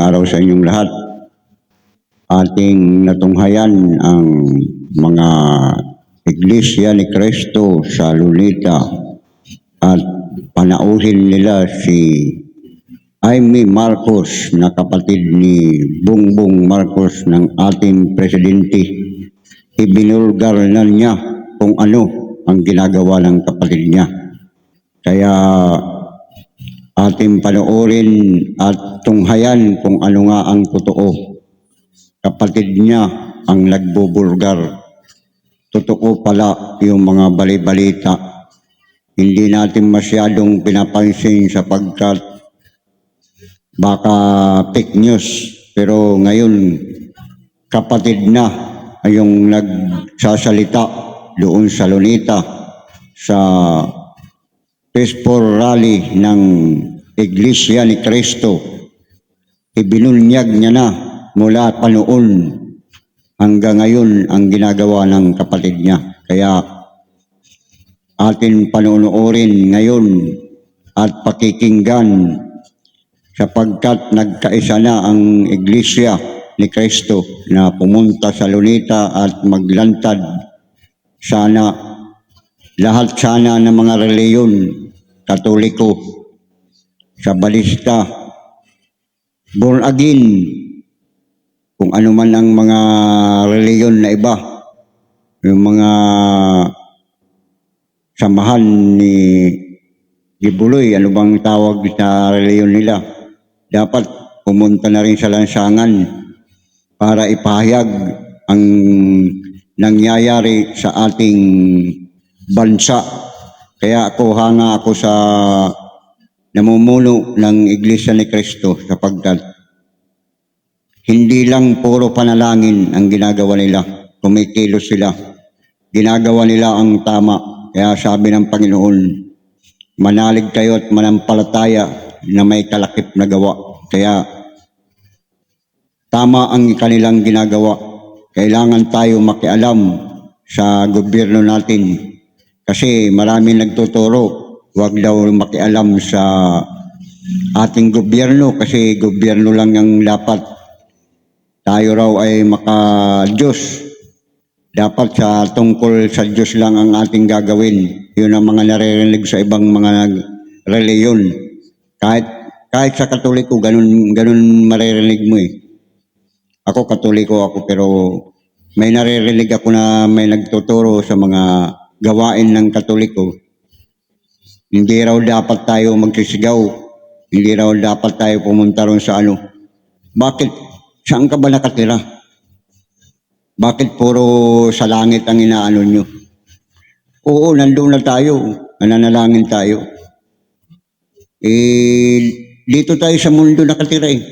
Araw sa inyong lahat. Ating natunghayan ang mga Iglesia ni Cristo sa Luneta at panauhin nila si Amy Marcos na kapatid ni Bongbong Marcos ng ating presidente. Ibinulgar na niya kung ano ang ginagawa ng kapatid niya. Kaya ating panoorin at tunghayan kung ano nga ang totoo. Kapatid niya ang nagbubulgar. Totoo pala yung mga bali-balita. Hindi natin masyadong pinapansin sapagkat baka fake news. Pero ngayon, kapatid na ay yung nagsasalita doon sa Luneta sa peaceful rally ng Iglesia ni Cristo. Ibinunyag niya na mula pa noon hanggang ngayon ang ginagawa ng kapatid niya. Kaya atin panonoorin ngayon at pakikinggan sapagkat nagkaisa na ang Iglesia ni Cristo na pumunta sa Luneta at maglantad. Sana lahat sana ng mga reliyon, Katoliko, Sabalista, born again, kung ano man ang mga reliyon na iba, yung mga samahan ni Gibuloy, ano bang tawag sa reliyon nila, dapat pumunta na rin sa lansangan para ipahayag ang nangyayari sa ating bansa. Kaya ako hanga ako sa namumuno ng Iglesia ni Cristo sapagkat hindi lang puro panalangin ang ginagawa nila, kumikilos sila, ginagawa nila ang tama. Kaya sabi ng Panginoon, manalig kayo at manampalataya na may kalakip na gawa. Kaya tama ang kanilang ginagawa. Kailangan tayo makialam sa gobyerno natin. Kasi maraming nagtuturo, huwag daw makialam sa ating gobyerno kasi gobyerno lang ang dapat. Tayo raw ay maka-Diyos. Dapat sa tungkol sa Diyos lang ang ating gagawin. Yun ang mga naririnig sa ibang mga reliyon. Kahit sa Katoliko, ganun maririnig mo eh. Ako Katoliko ako pero may naririnig ako na may nagtuturo sa mga gawain ng Katoliko. Hindi raw dapat tayo magsisigaw. Hindi raw dapat tayo pumunta ron sa ano. Bakit? Saan ka ba nakatira? Bakit puro sa langit ang inaano nyo? Oo, nandun na tayo. Nananalangin tayo. Dito tayo sa mundo nakatira eh.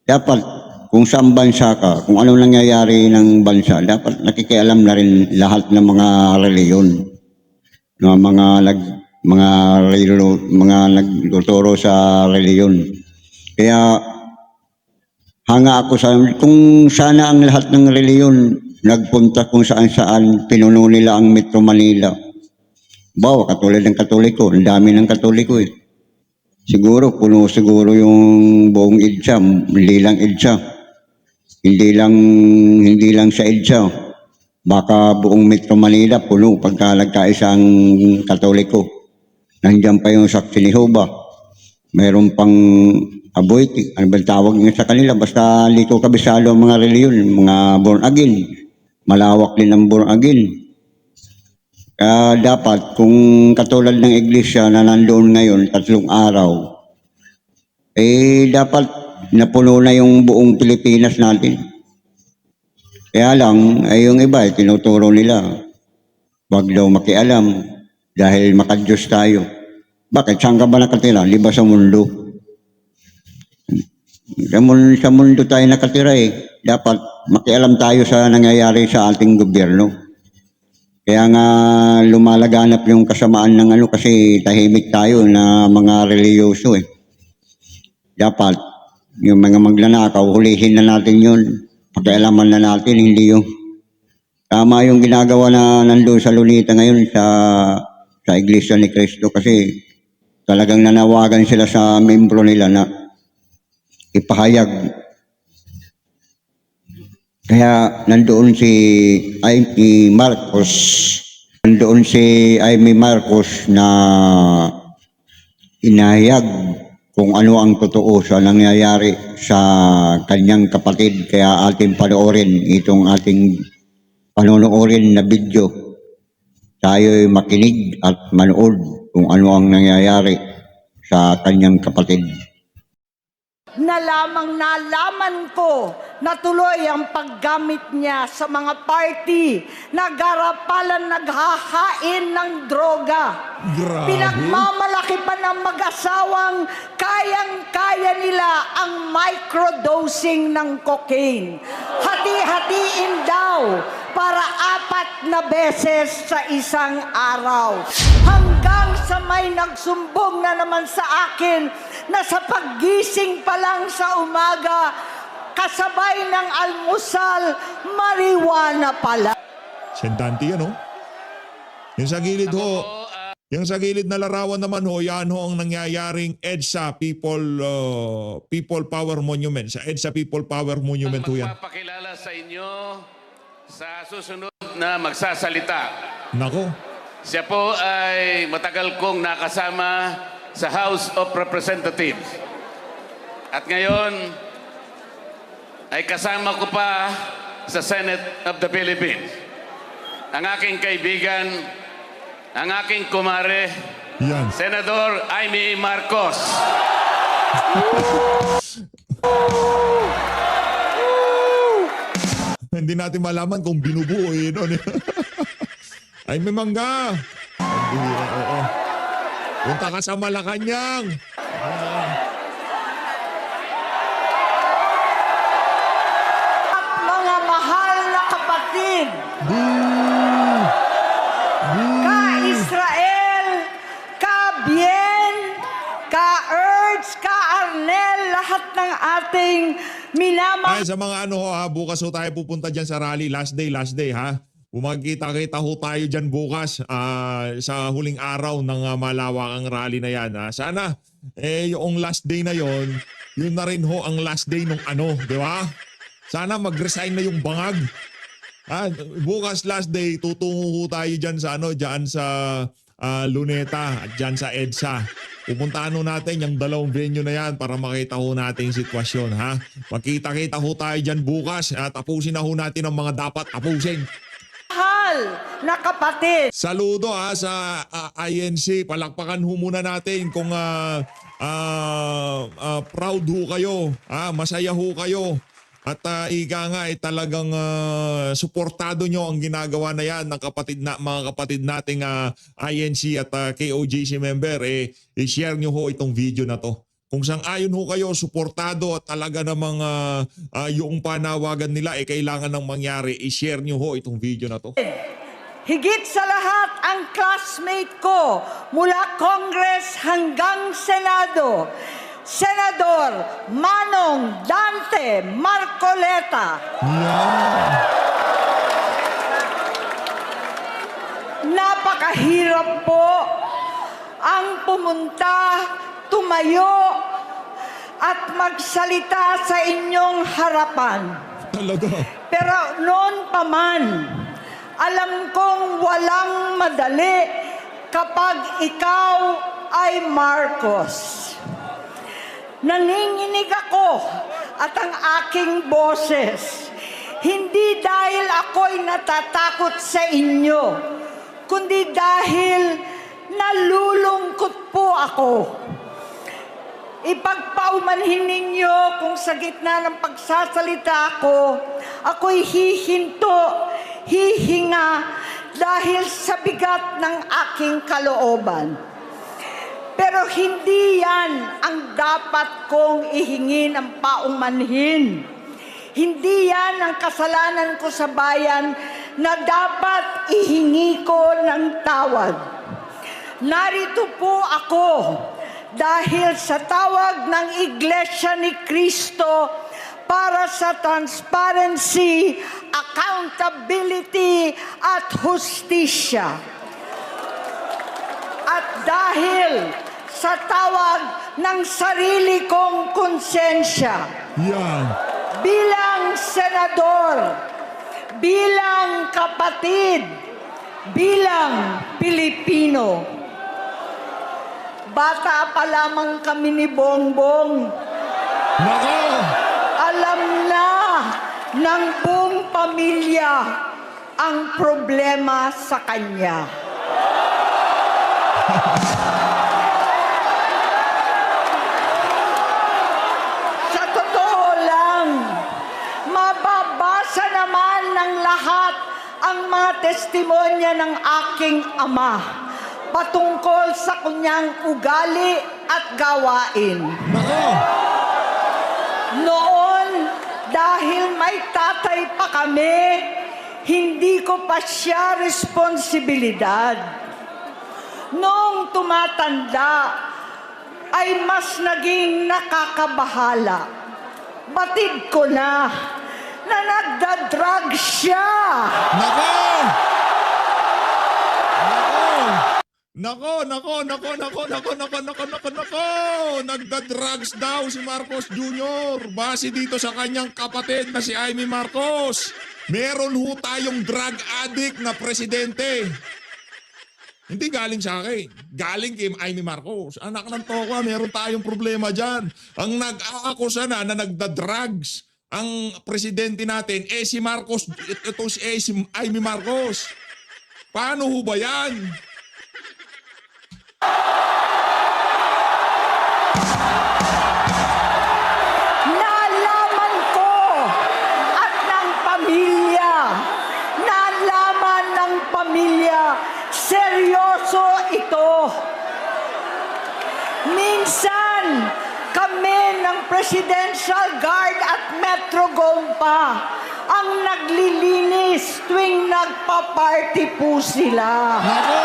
Dapat kung saan bansa ka, kung anong nangyayari ng bansa, dapat nakikialam na rin lahat ng mga reliyon, ng mga nagtuturo sa reliyon. Kaya hanga ako sa kung sana ang lahat ng reliyon nagpunta kung saan pinuno nila ang Metro Manila. Bawa, katulad ng Katoliko, ang dami ng Katoliko eh. Siguro, puno siguro yung buong EDSA, hindi lang EDSA. Hindi lang sa EDSA. Baka buong Metro Manila puno pagka nagkaisa ang Katoliko. Nandiyan pa yung Saksi ni Jehovah. Mayroon pang Aboiti. Ano ba tawag nga sa kanila? Basta liko kabisado ang mga reliyon, mga born again. Malawak din ang born again. Kaya dapat kung katulad ng iglesia na nandoon ngayon 3 araw, dapat napuno na yung buong Pilipinas natin. Kaya lang, yung iba, tinuturo nila, wag daw makialam dahil maka-Diyos tayo. Bakit? Saan ka ba nakatira? Di ba sa mundo? Sa mundo tayo nakatira eh. Dapat makialam tayo sa nangyayari sa ating gobyerno. Kaya nga lumalaganap yung kasamaan ng ano kasi tahimik tayo na mga reliyoso eh. Dapat yung mga magnanakaw, hulihin na natin yun. Pakialaman na natin, hindi yung tama yung ginagawa na nandun sa Luneta ngayon sa Iglesia ni Cristo kasi talagang nanawagan sila sa membro nila na ipahayag. Kaya nandoon si Amy Marcos, nandoon si Amy Marcos na inahayag kung ano ang totoo sa nangyayari sa kanyang kapatid. Kaya ating panoorin itong ating panonoorin na video. Tayo'y makinig at manood kung ano ang nangyayari sa kanyang kapatid. Na lamang nalaman ko na tuloy ang paggamit niya sa mga party, nagarapalan, naghahain ng droga. Grabe. Pinagmamalaki pa ng mag-asawang kayang-kaya nila ang microdosing ng cocaine. Hati-hatiin daw para 4 na beses sa isang araw. Hanggang sa may nagsumbong na naman sa akin na sa paggising pa lang sa umaga, kasabay ng almusal, marijuana pala. Sendante yan, oh. Yung sa gilid ho, yung sa gilid na larawan naman ho, yan ho ang nangyayaring EDSA People Power Monument. Sa EDSA People Power Monument ho yan. Magpapakilala sa inyo sa susunod na magsasalita. Nako. Siya po ay matagal kong nakasama sa House of Representatives. At ngayon ay kasama ko pa sa Senate of the Philippines. Ang aking kaibigan, ang aking kumare, Yan. Senador Amy Marcos. Hindi natin malaman kung binubuo eh. No? Ay, may mangga. Ang bihira, oo. Punta ka sa Malacanang. At mga mahal na kapatid, ka-Israel, ka-Bien, ka-Erds, ka-Arnel, lahat ng ating minamahal. Ay, sa mga ano ho ha, bukas ho tayo pupunta dyan sa rally. Last day ha. Magkita-kita ho tayo dyan bukas sa huling araw ng malawakang rally na yan. Ha? Sana, yung last day na yon, yun na rin ho ang last day nung ano, di ba? Sana mag-resign na yung bangag. Bukas last day, tutungo ho tayo dyan sa dyan sa Luneta at dyan sa EDSA. Pupuntaan ho natin yung dalawang venue na yan para makita ho natin yung sitwasyon. Ha? Magkita-kita ho tayo dyan bukas at tapusin na ho natin ang mga dapat tapusin. Na kapatid. Saludo sa INC. Palakpakan ho muna natin kung proud ho kayo. Masaya ho kayo. At ika nga talagang suportado nyo ang ginagawa na yan ng mga kapatid nating INC at KOJC member. I-share nyo ho itong video na to. Kung sang-ayon ho kayo, suportado at talaga namang yung panawagan nila kailangan ng mangyari, i-share nyo ho itong video na to. Higit sa lahat ang classmate ko mula Congress hanggang Senado, Senador Manong Dante Marcoleta. Napakahirap po ang pumunta, tumayo at magsalita sa inyong harapan. Talaga. Pero noon pa man, alam kong walang madali kapag ikaw ay Marcos. Nanginginig ako at ang aking boses, hindi dahil ako'y natatakot sa inyo, kundi dahil nalulungkot po ako. Ipagpaumanhin ninyo kung sa gitna ng pagsasalita ko, ako'y hihinto, hihinga dahil sa bigat ng aking kalooban. Pero hindi yan ang dapat kong ihingin ang paumanhin. Hindi yan ang kasalanan ko sa bayan na dapat ihingi ko ng tawad. Narito po ako dahil sa tawag ng Iglesia ni Cristo para sa transparency, accountability at hustisya. At dahil sa tawag ng sarili kong konsensya Yan. bilang senador, bilang kapatid, bilang Pilipino. Bata pa lamang kami ni Bongbong. Nako! Alam na ng buong pamilya ang problema sa kanya. Sa totoo lang, mababasa naman ng lahat ang mga testimonya ng aking ama patungkol sa kanyang ugali at gawain. Nako! Noon, dahil may tatay pa kami, hindi ko pa siya responsibilidad. Noong tumatanda, ay mas naging nakakabahala. Batid ko na nagda-drug siya. Nako! Nako! Nako! Nagda-drugs daw si Marcos Jr. Base dito sa kanyang kapatid na si Amy Marcos. Meron ho tayong drug addict na presidente. Hindi galing sa akin. Galing kay Amy Marcos. Anak ng tokwa, meron tayong problema dyan. Ang nag-aakusa na nagda-drugs ang presidente natin, si Marcos, ito si Amy Marcos. Paano ho ba yan? Nalaman ko at ng pamilya, nalaman ng pamilya, seryoso ito. Minsan, kami ng Presidential Guard at Metro Gompa ang naglilinis tuwing nagpa-party po sila. Nako!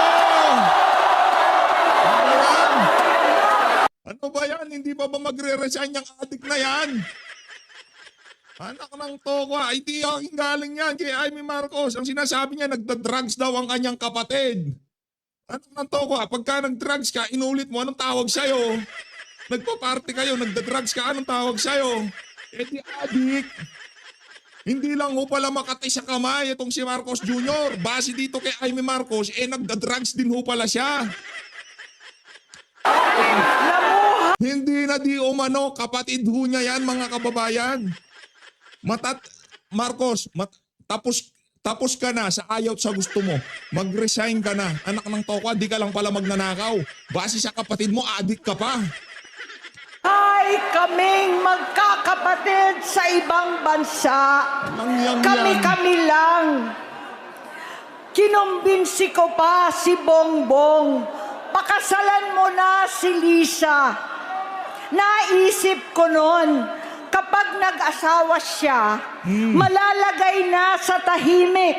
Ano ba yan? Hindi pa ba magre-resign yung addict na yan? Anak ng tokwa, hindi aking galing yan kay Amy Marcos. Ang sinasabi niya, nagda-drugs daw ang kanyang kapatid. Anak ng tokwa, pagka nag-drugs ka, inulit mo, anong tawag sa'yo? Nagpa-party kayo, nagda-drugs ka, anong tawag sa'yo? Di addict. Hindi lang ho pala makati sa kamay itong si Marcos Jr. Base dito kay Amy Marcos, nagda-drugs din ho pala siya. Hindi na di umano, kapatid ho niya yan mga kababayan. Marcos, tapos ka na sa ayaw at sa gusto mo. Mag-resign ka na. Anak ng tokwa, di ka lang pala magnanakaw. Base sa kapatid mo, addict ka pa. Ay, kaming magkakapatid sa ibang bansa. Kami-kami lang. Kinumbinsi ko pa si Bongbong. Pakasalan mo na si Lisa. Naisip ko noon, kapag nag-asawa siya, malalagay na sa tahimik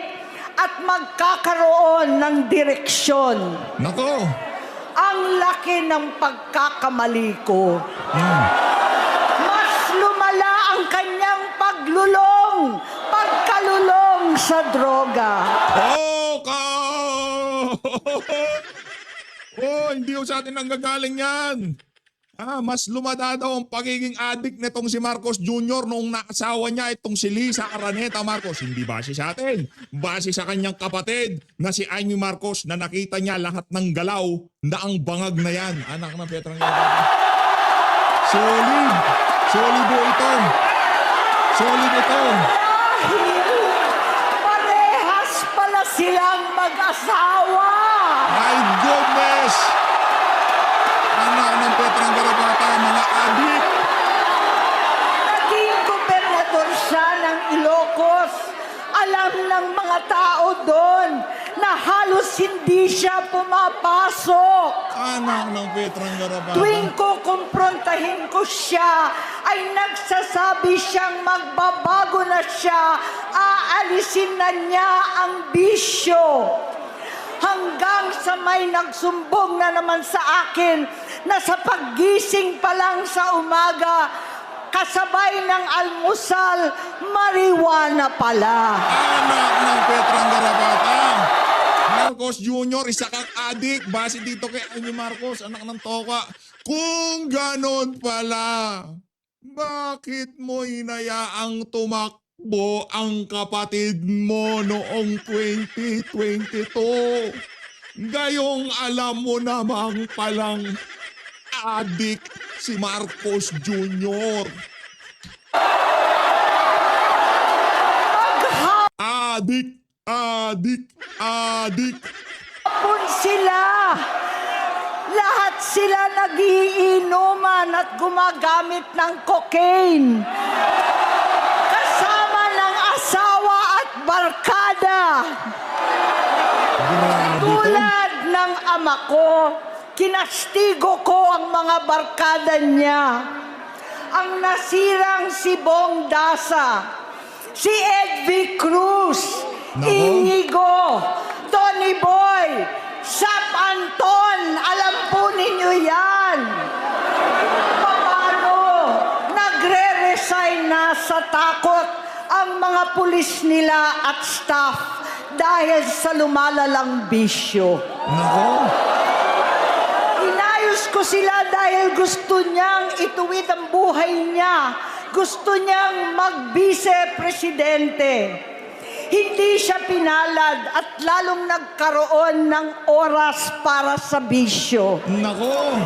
at magkakaroon ng direksyon. Nako! Ang laki ng pagkakamali ko. Mas lumala ang kanyang pagkalulong sa droga. Hindi ho sa atin ang gagaling yan. Mas lumada daw ang pagiging addict nitong si Marcos Jr. noong nakasawa niya itong si Lisa Araneta Marcos. Hindi base sa atin. Base sa kanyang kapatid na si Amy Marcos na nakita niya lahat ng galaw na ang bangag na yan. Anak ng Petrang Solid. Solid ito. Solid ito. Dahil parehas pala silang mag-asawa. My goodness! Anak ng Petrang Garapata, mga adik. Naging gobernador siya ng Ilocos. Alam ng mga tao doon na halos hindi siya pumapasok. Anak ng Petrang Garapata. Tuwing kukumprontahin ko siya, ay nagsasabi siyang magbabago na siya, aalisin na niya ang bisyo. Hanggang sa may nagsumbong na naman sa akin na sa paggising pa lang sa umaga, kasabay ng almusal, marijuana pala. Anak ng Petrang Garapata. Marcos Jr., isa kang adik. Base dito kay Amy Marcos, anak ng toka. Kung ganon pala, bakit mo hinayaang tumakbo ang kapatid mo noong 2022? Gayong alam mo namang palang adik si Marcos Jr. Adik, adik, adik. Hapon sila. Lahat sila nagiinuman at gumagamit ng cocaine. Kasama ng asawa at barkada. Grabe to. Tulad ng ama ko, kinastigo ko ang mga barkada niya. Ang nasirang si Bong Dasa, si Edvi Cruz, Nako. Inigo, Tony Boy, Sap Anton, alam po ninyo yan. Paano nagre-resign na sa takot ang mga pulis nila at staff dahil sa lumalalang bisyo. Nako. Inayos ko sila dahil gusto niyang ituwid ang buhay niya. Gusto niyang mag-vice-presidente. Hindi siya pinalad at lalong nagkaroon ng oras para sa bisyo. Nako.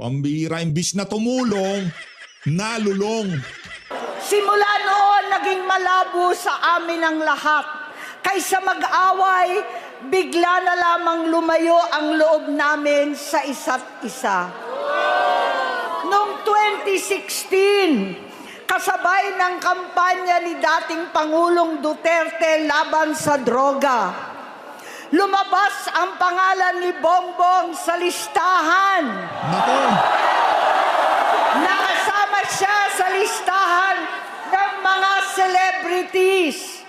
Pambira, imbis na tumulong, nalulong. Simula noon, naging malabo sa amin ang lahat. Kaysa mag-away, bigla na lamang lumayo ang loob namin sa isa't isa. Noong 2016, kasabay ng kampanya ni dating Pangulong Duterte laban sa droga, lumabas ang pangalan ni Bongbong sa listahan. Nako. Nakasama siya sa listahan ng mga celebrities,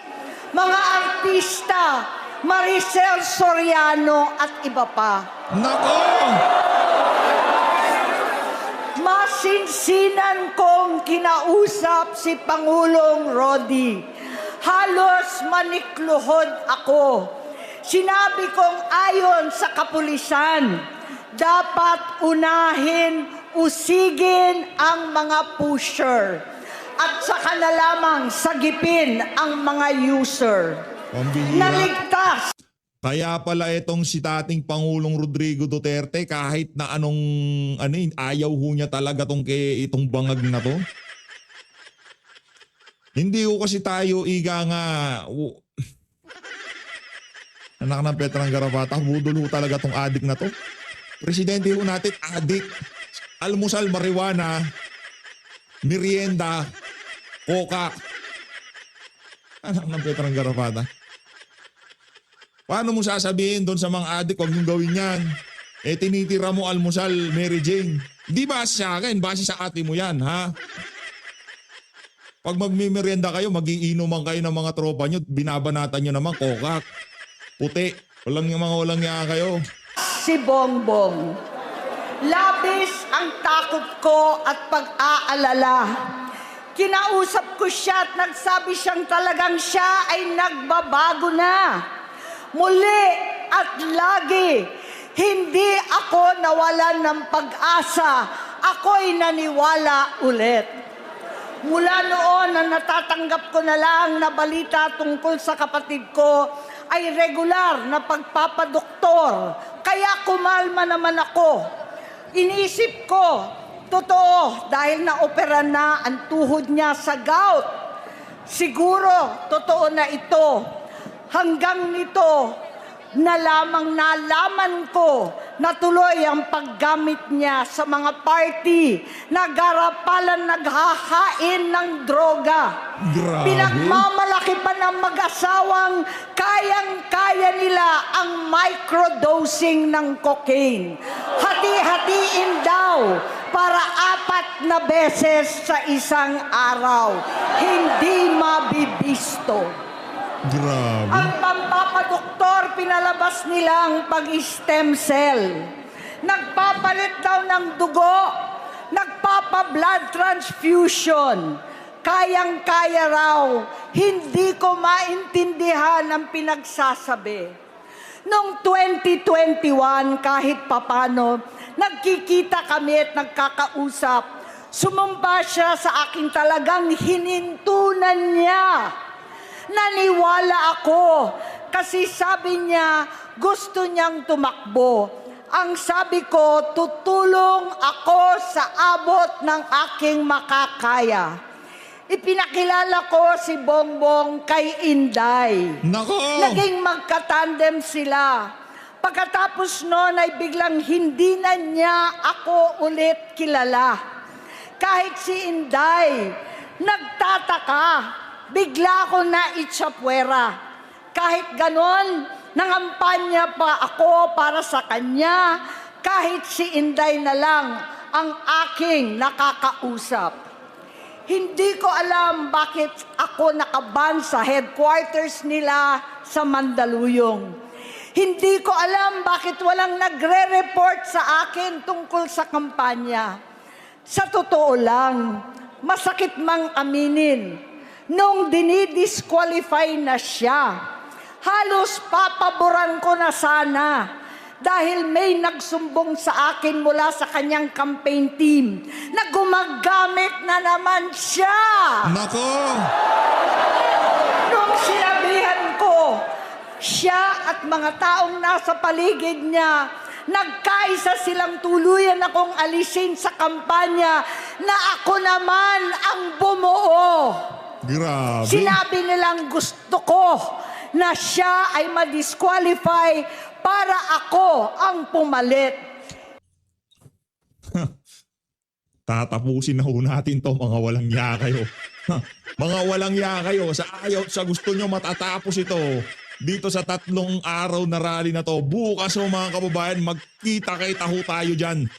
mga artista, Maricel Soriano at iba pa. Nako. Masinsinan kong kinausap si Pangulong Rodi. Halos manikluhod ako. Sinabi kong ayon sa kapulisan, dapat unahin, usigin ang mga pusher at saka na lamang sagipin ang mga user. Pambihira. Naligtas Kaya pala itong si dating Pangulong Rodrigo Duterte, kahit na ayaw ho niya talaga itong bangag na to. Hindi ho kasi tayo anak ng Petrang Garapata, budol ho talaga tong adik na to. Presidente ho natin, adik. Almusal, marijuana, merienda, coca. Anak ng Petrang Garapata. Paano mo sasabihin doon sa mga adik, huwag niyong gawin yan? Tinitira mo almusal, Mary Jane. Di base sa akin, base sa ate mo yan, ha? Pag magmimerienda kayo, magiinuman kayo ng mga tropa nyo, binabanatan nyo naman, kokak, puti. Walang nga kayo. si Bongbong. Labis ang takot ko at pag-aalala. Kinausap ko siya at nagsabi siyang talagang siya ay nagbabago na. Muli at lagi, hindi ako nawalan ng pag-asa. Ako'y naniwala ulit. Mula noon na natatanggap ko na lang na balita tungkol sa kapatid ko ay regular na pagpapadoktor. Kaya kumalma naman ako. Inisip ko, totoo, dahil naopera na ang tuhod niya sa gout. Siguro, totoo na ito. Hanggang nito, nalaman ko na tuloy ang paggamit niya sa mga party na garapalan naghahain ng droga. Grabe. Pinagmamalaki pa ng mag-asawang kayang-kaya nila ang microdosing ng cocaine. Hati-hatiin daw para 4 na beses sa isang araw. Hindi mabibisto. Grabe. Ang pampapadoktor, pinalabas nilang pag-stem cell. Nagpapalit daw ng dugo. Nagpapa-blood transfusion. Kayang-kaya raw. Hindi ko maintindihan ang pinagsasabi. Noong 2021, kahit papano, nagkikita kami at nagkakausap. Sumamba siya sa akin, talagang hinintunan niya. Naniwala ako kasi sabi niya gusto niyang tumakbo. Ang sabi ko, tutulong ako sa abot ng aking makakaya. Ipinakilala ko si Bongbong kay Inday. Nako! Naging magkatandem sila. Pagkatapos noon ay biglang hindi na niya ako ulit kilala. Kahit si Inday, nagtataka, bigla ako na itsapwera. Kahit ganon, nangampanya pa ako para sa kanya, kahit si Inday na lang ang aking nakakausap. Hindi ko alam bakit ako nakaban sa headquarters nila sa Mandaluyong. Hindi ko alam bakit walang nagre-report sa akin tungkol sa kampanya. Sa totoo lang, masakit mang aminin, nung dinidisqualify na siya, halos papaboran ko na sana dahil may nagsumbong sa akin mula sa kanyang campaign team na gumagamit na naman siya. Nako! Nung sinabihan ko, siya at mga taong nasa paligid niya, nagkaisa silang tuluyan akong alisin sa kampanya na ako naman ang bumuo. Grabe. Sinabi nilang gusto ko na siya ay ma-disqualify para ako ang pumalit. Tatapusin na ho natin to, mga walang ya kayo. Mga walang ya kayo. Sa gusto nyo matatapos ito. Dito sa 3 araw na rally na to. Bukas ho mga kababayan, magkita-kita ho tayo dyan.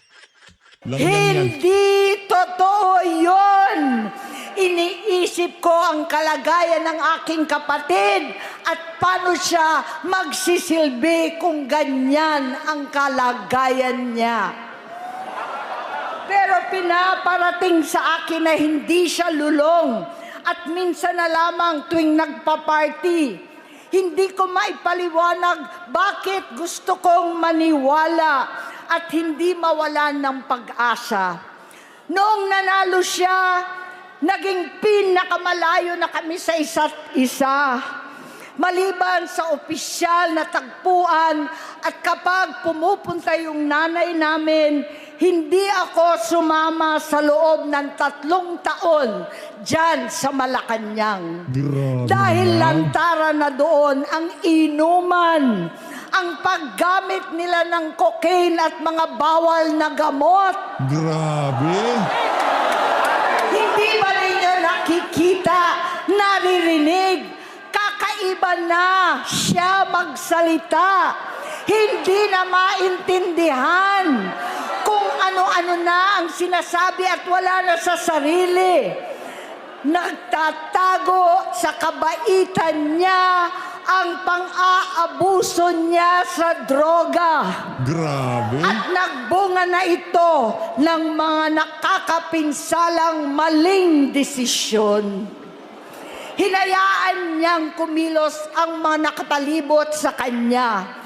Lang yan. Hindi totoo yun. Iniisip ko ang kalagayan ng aking kapatid at paano siya magsisilbi kung ganyan ang kalagayan niya. Pero pinaparating sa akin na hindi siya lulong at minsan na lamang tuwing nagpa-party. Hindi ko maipaliwanag bakit gusto kong maniwala at hindi mawalan ng pag-asa. Noong nanalo siya, naging pinakamalayo na kami sa isa't isa. Maliban sa opisyal na tagpuan at kapag pumupunta yung nanay namin, hindi ako sumama sa loob ng 3 taon dyan sa Malacanang. Grabe Dahil naman. lantaran na doon ang inuman, ang paggamit nila ng cocaine at mga bawal na gamot. Grabe. Hindi ba ninyo nakikita, naririnig, kakaiba na siya magsalita. Hindi na maintindihan kung ano-ano na ang sinasabi at wala na sa sarili. Nagtatago sa kabaitan niya ang pang-aabuso niya sa droga. Grabe. At nagbunga na ito ng mga nakakapinsalang maling desisyon. Hinayaan niyang kumilos ang mga nakapalibot sa kanya.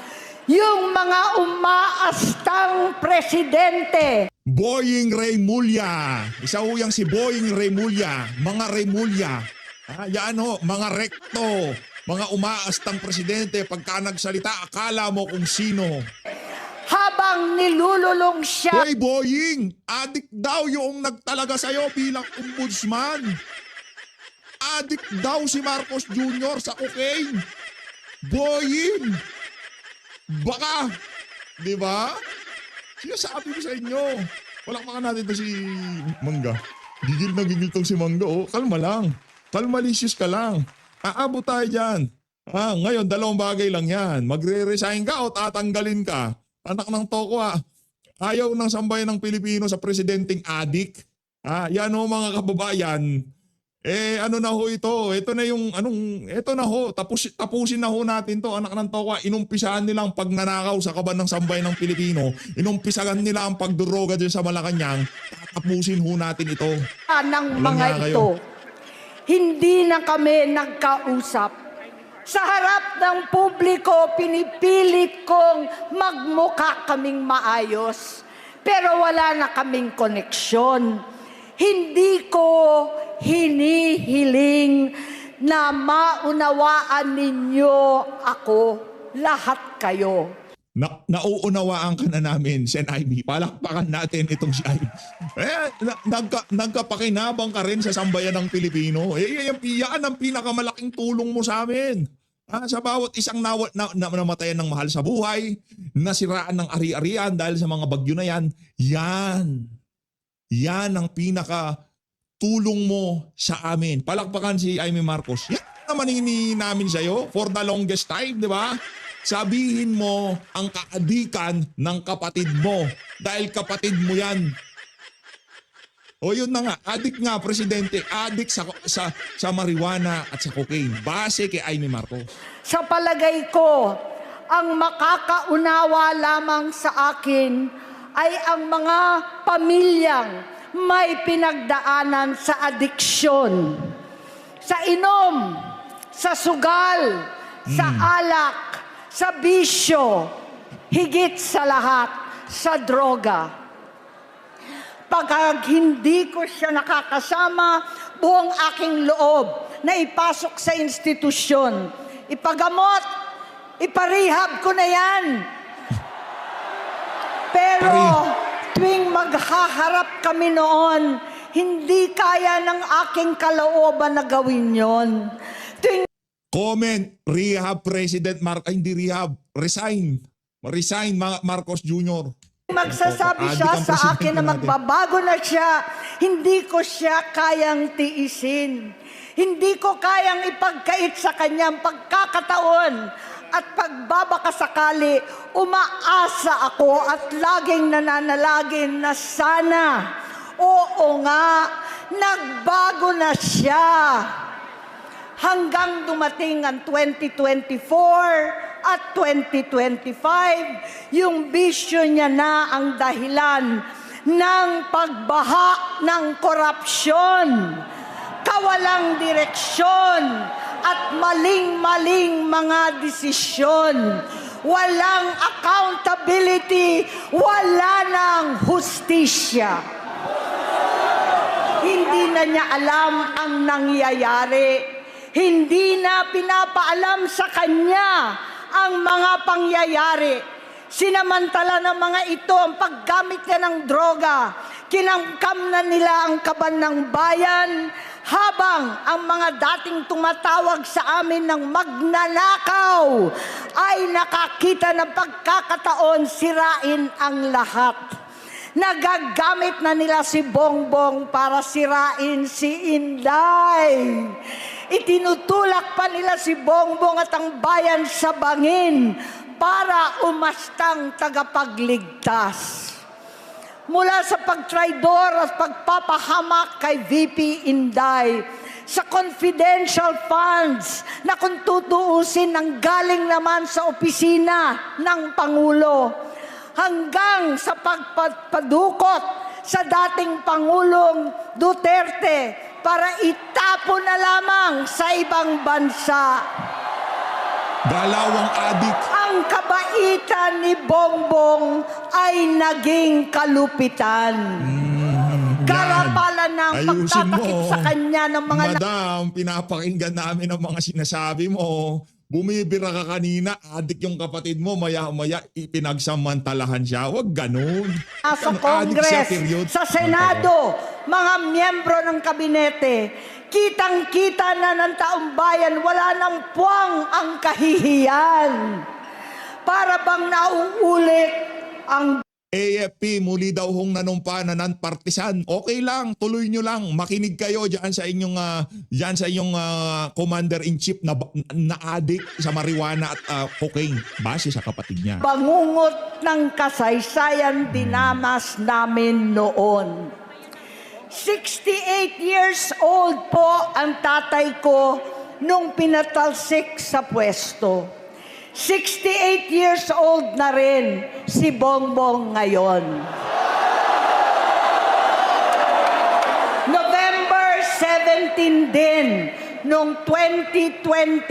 Yung mga umaastang presidente. Boying Remulla. Isa ho yang si Boying Remulla. Mga Remulla. Yan ho, mga rekto. Mga umaastang presidente, pagka nagsalita, akala mo kung sino. Habang nilululong siya. Hoy Boying, adik daw yung nagtalaga sa'yo bilang ombudsman. Adik daw si Marcos Jr. sa cocaine. Boying. Baka. Di ba? Sinasabi ko sa inyo. Palakpakan natin to si Mangga. Gigil na gigil tong si Mangga. Oh, kalma lang. Kalmalicious ka lang. Aabot tayo dyan. Ngayon, 2 bagay lang yan. Magre-resign ka o tatanggalin ka. Anak ng toko Ayaw ng sambayan ng Pilipino sa presidenteng adik. Yan ho mga kababayan. Ano na ho ito? Ito na yung ito na ho. Tapusin na ho natin to. Anak ng toko, inumpisahan nila ang pagnanakaw sa kaban ng sambayan ng Pilipino. Inumpisahan nila ang pagduroga dyan sa Malacanang. Tapusin ho natin ito. Ng Walang mga nga kayo. ito. Hindi na kami nagkausap. Sa harap ng publiko, pinipilit kong magmukha kaming maayos. Pero wala na kaming koneksyon. Hindi ko hinihiling na maunawaan ninyo ako, lahat kayo. Nauunawaan ka na namin, Sen. Amy. Palakpakan natin itong si Amy. Nagkapakinabang ka rin sa sambayan ng Pilipino. Yan ang pinakamalaking tulong mo sa amin. Sa bawat isang namatayan ng mahal sa buhay, nasiraan ng ari-arian dahil sa mga bagyo na yan, yan ang pinaka tulong mo sa amin. Palakpakan si Amy Marcos. Yan naman hini namin sa'yo for the longest time, di ba? Sabihin mo ang kaadikan ng kapatid mo dahil kapatid mo yan. O yun na nga, adik nga, Presidente, adik sa marijuana at sa cocaine. Base kay Amy Marcos. Sa palagay ko, ang makakaunawa lamang sa akin ay ang mga pamilyang may pinagdaanan sa adiksyon, sa inom, sa sugal, sa alak, sa bisyo, higit sa lahat, sa droga. Pag hindi ko siya nakakasama, buong aking loob na ipasok sa institusyon, ipagamot, iparehab ko na yan. Pero tuwing maghaharap kami noon, hindi kaya ng aking kalooban na gawin yon. Comment, rehab President hindi rehab, resign. Resign Marcos Jr. Magsasabi siya sa akin na magbabago na siya, hindi ko siya kayang tiisin. Hindi ko kayang ipagkait sa kanyang pagkakataon at pagbabakasakali, umaasa ako at laging nananalagin na sana, oo nga, nagbago na siya. Hanggang dumating ang 2024 at 2025, yung bisyo niya na ang dahilan ng pagbaha ng korupsyon, kawalang direksyon, at maling-maling mga desisyon. Walang accountability, wala nang hustisya. Hindi na niya alam ang nangyayari. Hindi na pinapaalam sa kanya ang mga pangyayari. Sinamantala ng mga ito ang paggamit niya ng droga. Kinamkam na nila ang kaban ng bayan, habang ang mga dating tumatawag sa amin ng magnanakaw ay nakakita ng pagkakataon sirain ang lahat. Nagagamit na nila si Bongbong para sirain si Inday. Itinutulak pa nila si Bongbong at ang bayan sa bangin para umastang tagapagligtas. Mula sa pagtraidor at pagpapahamak kay VP Inday, sa confidential funds na kung tutuusin ang galing naman sa opisina ng Pangulo, hanggang sa pagpadukot sa dating Pangulong Duterte para itapon na lamang sa ibang bansa. Dalawang adik. Ang kabaitan ni Bongbong ay naging kalupitan. Karapalan ng pagtatakip sa kanya ng mga... Madam, pinapakinggan namin ang mga sinasabi mo. Bumibira ka kanina, adik yung kapatid mo, maya-maya ipinagsamantalahan siya. Huwag ganun. Sa Congress, sa Senado, mga miyembro ng kabinete, kitang-kita na ng taong bayan, wala nang puwang ang kahihiyan. Para bang nauulit ang... AFP muli daw hong nanumpa na non-partisan. Okay lang, tuloy nyo lang. Makinig kayo diyan sa inyong commander-in-chief na adik sa marijuana at cocaine base sa kapatid niya. Bangungot ng kasaysayan dinamas namin noon. 68 years old po ang tatay ko nung pinatalsik sa pwesto. 68 years old na rin si Bongbong ngayon. November 17 din, noong 2021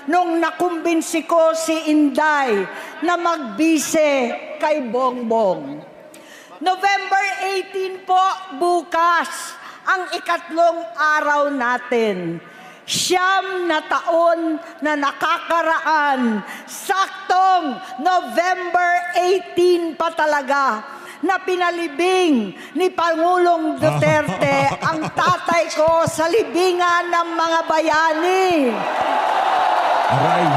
nung nakumbinsi ko si Inday na magbise kay Bongbong. November 18 po, bukas, ang ikatlong araw natin. 9 na taon na nakakaraan, saktong November 18 pa talaga, na pinalibing ni Pangulong Duterte ang tatay ko sa libingan ng mga bayani. Aray.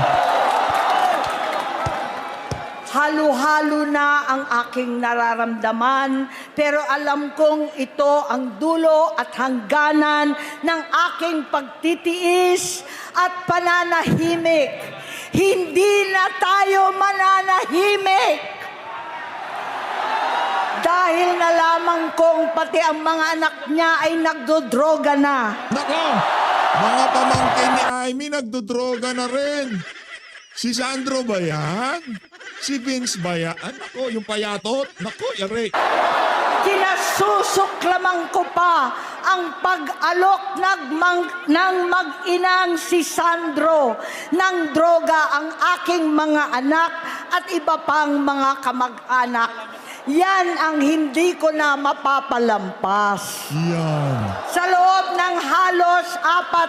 Halo-halo na ang aking nararamdaman, pero alam kong ito ang dulo at hangganan ng aking pagtitiis at pananahimik. Hindi na tayo mananahimik. Dahil nalaman kong pati ang mga anak niya ay nagdodroga na. Nako! Mga pamangkin ni Amy nagdodroga na rin. Si Sandro ba yan? Si Vince ba yan? Nako, yung payatot. Nako, yari. Kinasusuklaman ko pa ang pag-alok ng mag-inang si Sandro ng droga ang aking mga anak at iba pang mga kamag-anak. Yan ang hindi ko na mapapalampas. Yan. Sa loob ng halos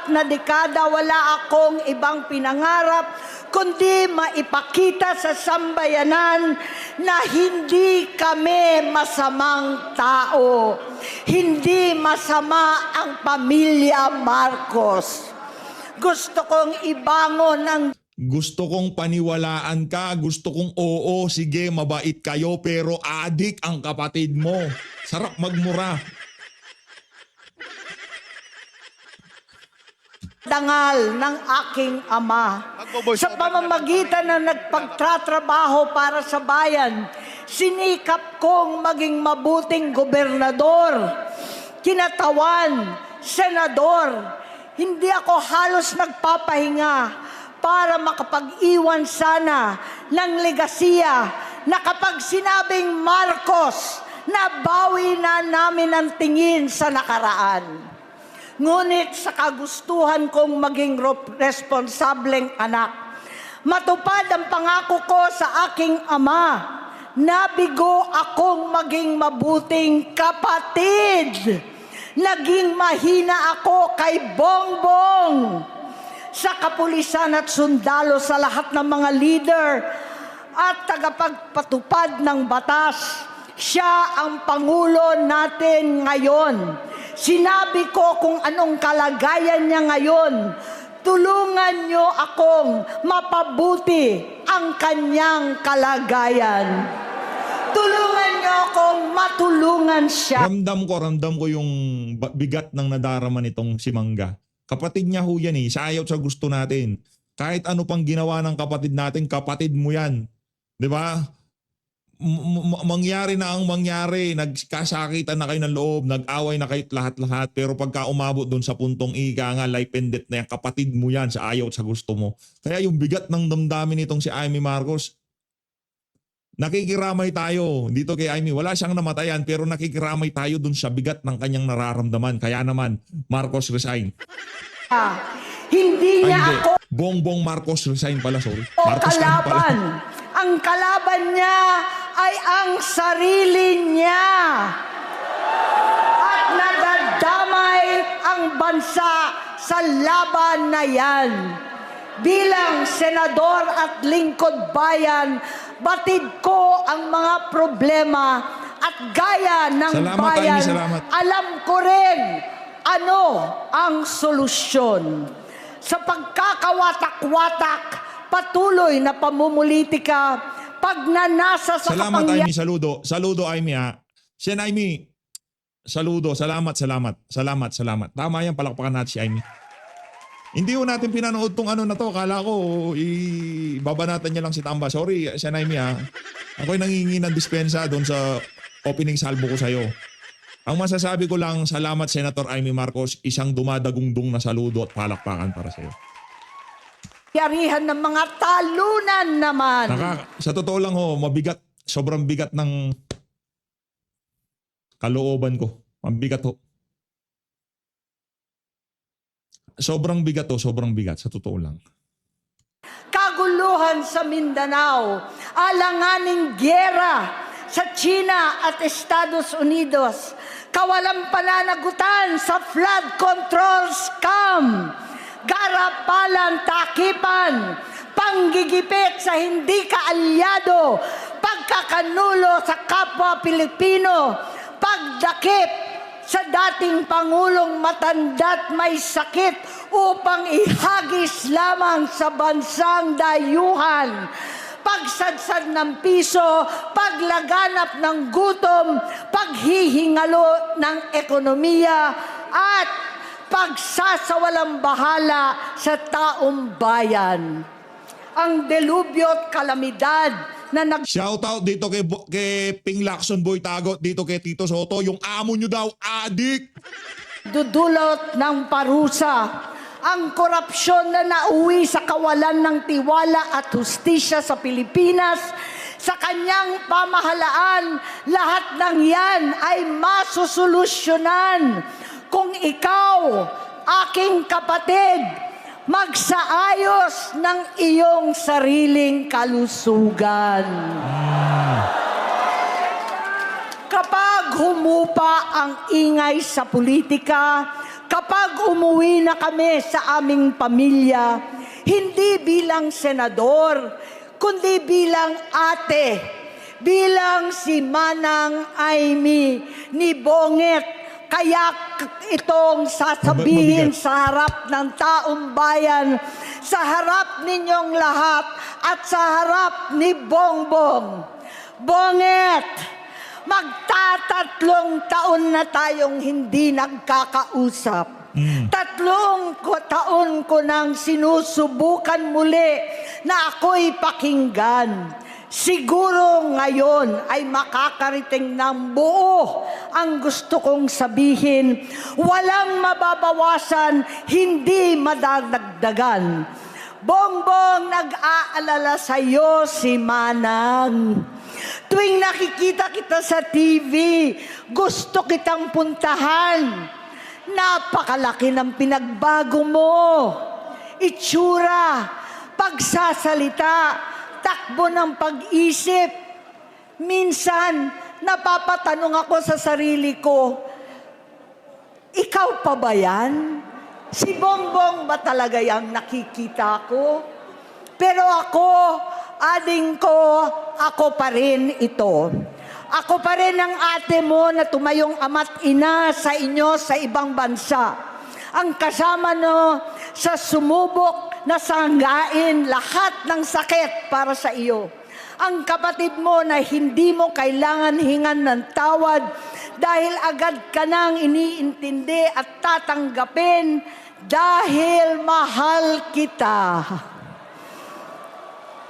4 na dekada, wala akong ibang pinangarap kundi maipakita sa sambayanan na hindi kami masamang tao. Hindi masama ang pamilya Marcos. Gusto kong ibangon ang Gusto kong paniwalaan ka. Gusto kong oo, sige, mabait kayo, pero adik ang kapatid mo. Sarap magmura. dangal ng aking ama. Sa pamamagitan ng nagpagtatrabaho para sa bayan, sinikap kong maging mabuting gobernador, kinatawan, senador. Hindi ako halos nagpapahinga para makapag-iwan sana ng legasiya na kapag sinabing Marcos, nabawi na namin ang tingin sa nakaraan. Ngunit sa kagustuhan kong maging responsableng anak, matupad ang pangako ko sa aking ama, nabigo akong maging mabuting kapatid. Naging mahina ako kay Bongbong, sa kapulisan at sundalo, sa lahat ng mga leader at tagapagpatupad ng batas. Siya ang Pangulo natin ngayon. Sinabi ko kung anong kalagayan niya ngayon. Tulungan niyo akong mapabuti ang kanyang kalagayan. Tulungan niyo akong matulungan siya. Ramdam ko yung bigat ng nadarama nitong si Mangga. Kapatid niya ho yan eh. Sayaw sa gusto natin. Kahit ano pang ginawa ng kapatid natin, kapatid mo yan. Di ba? Mangyari na ang mangyari. Nagkasakitan na kayo ng loob. Nag-away na kayo lahat-lahat. Pero pagka umabot doon sa puntong iga nga, life and death na yan, kapatid mo yan sa ayaw at sa gusto mo. Kaya yung bigat ng damdamin nitong si Amy Marcos, nakikiramay tayo dito kay Amy. Wala siyang namatayan pero nakikiramay tayo dun sa bigat ng kanyang nararamdaman. Kaya naman, Marcos resign. Hindi niya Hindi. ako Bongbong Marcos resign pala, sorry. o Marcos ano pala? kalaban. Ang kalaban niya ay ang sarili niya. At nadadamay ang bansa sa laban na yan. Bilang senador at lingkod bayan, batid ko ang mga problema at gaya ng Salamat, bayan, Amy, salamat. alam ko rin ano ang solusyon. Sa pagkakawatak-watak, patuloy na pamumulitika, pagnanasa sa Salamat, kapangyarihan. Amy. Saludo. Saludo, Amy, ha. Siya, Amy. Saludo. Salamat. Tama yan, palakpakan natin si Amy. Hindi ko natin pinanood tong ano na to. Kala ko, ibabanatan niya lang si Tamba. Sorry, siya, Amy, ha. Ako'y nangingi ng dispensa doon sa opening salvo ko sa'yo. Ang masasabi ko lang, salamat Senator Amy Marcos, isang dumadagungdong na saludo at palakpakan para sa'yo. Yarihan ng mga talunan naman. Sa totoo lang ho, mabigat, sobrang bigat ng kalooban ko. Mabigat ho. Sobrang bigat to, sobrang bigat sa totoo lang. Kaguluhan sa Mindanao, alanganing gyera sa China at Estados Unidos, kawalang pananagutan sa flood control scam, garapalan, takipan, panggigipit sa hindi kaalyado, pagkakanulo sa kapwa Pilipino, pagdakip sa dating Pangulong matanda't may sakit upang ihagis lamang sa bansang dayuhan, pagsadsad ng piso, paglaganap ng gutom, paghihingalo ng ekonomiya, at pagsasawalang bahala sa taong bayan. Ang delubyo at kalamidad na Shout out dito kay Ping Lacson Boy Tagot, dito kay Tito Soto, yung amo nyo daw, adik. nagdudulot ng parusa, ang korupsyon na nauwi sa kawalan ng tiwala at hustisya sa Pilipinas, sa kanyang pamahalaan, lahat ng yan ay masusolusyonan kung ikaw, aking kapatid, magsaayos ng iyong sariling kalusugan. Kapag humupa ang ingay sa politika, kapag umuwi na kami sa aming pamilya, hindi bilang senador, kundi bilang ate, bilang si Manang Amy ni Bonget, kaya itong sasabihin Mabigat. sa harap ng taong bayan, sa harap ninyong lahat at sa harap ni Bongbong. Bonget, magtatatlong taon na tayong hindi nagkakausap. 3 taon ko nang sinusubukan muli na ako'y pakinggan. Siguro ngayon ay makakariting ng buo ang gusto kong sabihin. Walang mababawasan, hindi madadagdagan. Bongbong, nag-aalala sa iyo si Manang. Tuwing nakikita kita sa TV, gusto kitang puntahan. Napakalaki ng pinagbago mo. Itsura, pagsasalita, takbo ng pag-isip. Minsan, napapatanong ako sa sarili ko, ikaw pa ba yan? Si Bongbong ba talaga yung nakikita ko? Pero ako, ading ko, ako pa rin ito. Ako pa rin ang ate mo na tumayong ama't ina sa inyo sa ibang bansa. Ang kasama no sa sumubok na sanggain lahat ng sakit para sa iyo. Ang kapatid mo na hindi mo kailangan hingan ng tawad dahil agad ka nang iniintindi at tatanggapin dahil mahal kita.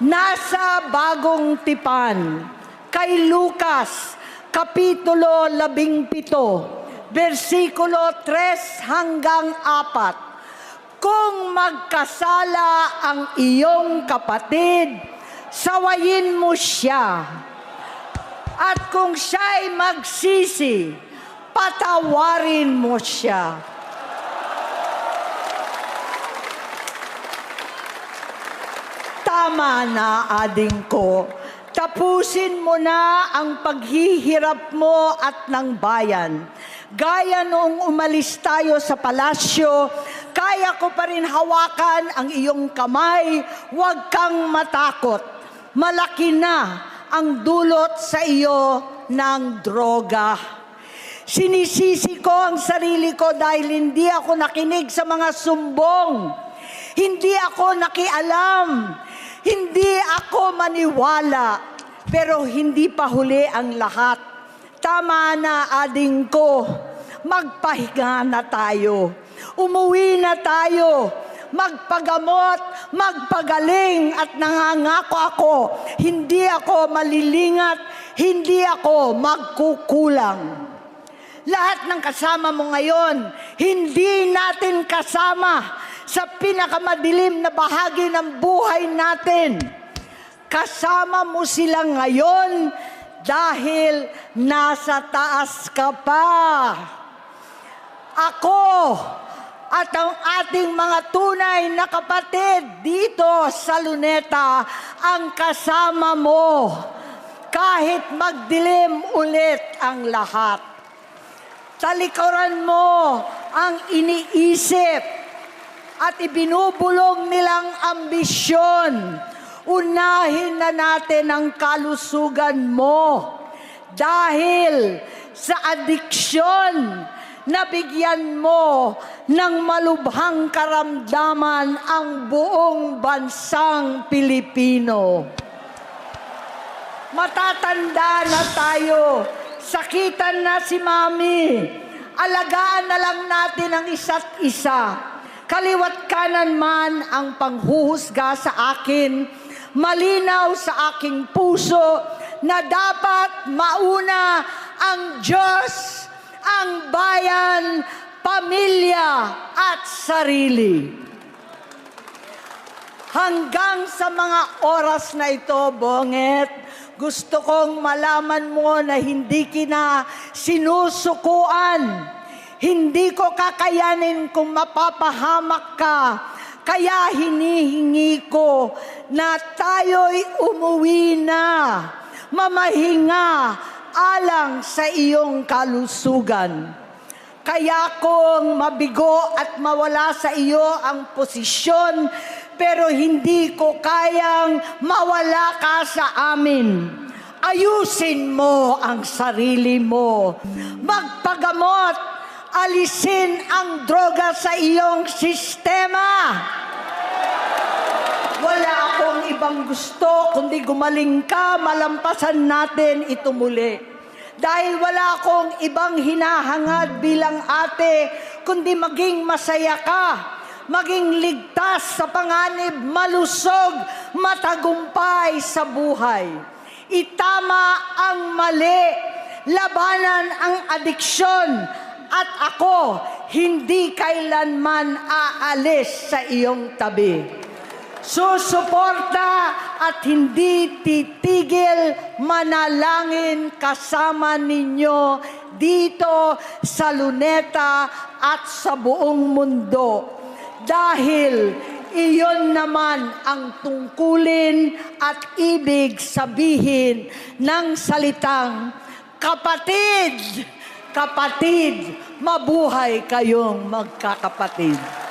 Nasa Bagong Tipan, kay Lucas, Kapitulo 17, versikulo 3 hanggang 4. Kung magkasala ang iyong kapatid, sawayin mo siya. At kung siya'y magsisi, patawarin mo siya. Tama na, ading ko. Tapusin mo na ang paghihirap mo at ng bayan. Gaya noong umalis tayo sa palasyo, kaya ko pa rin hawakan ang iyong kamay, huwag kang matakot. Malaki na ang dulot sa iyo ng droga. Sinisisi ko ang sarili ko dahil hindi ako nakinig sa mga sumbong. Hindi ako nakialam. Hindi ako maniwala. Pero hindi pa huli ang lahat. Tama na, ading ko. Magpahinga na tayo. Umuwi na tayo. Magpagamot, magpagaling at nangangako ako. Hindi ako malilingat, hindi ako magkukulang. Lahat ng kasama mo ngayon, hindi natin kasama sa pinakamadilim na bahagi ng buhay natin. Kasama mo sila ngayon dahil nasa taas ka pa. Ako, at ang ating mga tunay na kapatid dito sa Luneta ang kasama mo kahit magdilim ulit ang lahat. Talikuran mo ang iniisip at ibinubulong nilang ambisyon. Unahin na natin ang kalusugan mo dahil sa adiksyon, nabigyan mo ng malubhang karamdaman ang buong bansang Pilipino. Matatanda na tayo, sakitan na si Mami, alagaan na lang natin ang isa't isa. Kaliwat kanan man ang panghuhusga sa akin, malinaw sa aking puso na dapat mauna ang Diyos, ang bayan, pamilya at sarili. Hanggang sa mga oras na ito, Bonget, gusto kong malaman mo na hindi kita sinusukuan. Hindi ko kakayanin kung mapapahamak ka. Kaya hinihingi ko na tayo'y umuwi na, mamahinga, alang sa iyong kalusugan. Kaya kung mabigo at mawala sa iyo ang posisyon, pero hindi ko kayang mawala ka sa amin. Ayusin mo ang sarili mo. Magpagamot, alisin ang droga sa iyong sistema. Wala akong ibang gusto, kundi gumaling ka, malampasan natin ito muli. Dahil wala akong ibang hinahangad bilang ate, kundi maging masaya ka, maging ligtas sa panganib, malusog, matagumpay sa buhay. Itama ang mali, labanan ang adiksyon, at ako hindi kailanman aalis sa iyong tabi. Susuporta at hindi titigil manalangin kasama ninyo dito sa Luneta at sa buong mundo. Dahil iyon naman ang tungkulin at ibig sabihin ng salitang kapatid, kapatid, mabuhay kayong magkakapatid.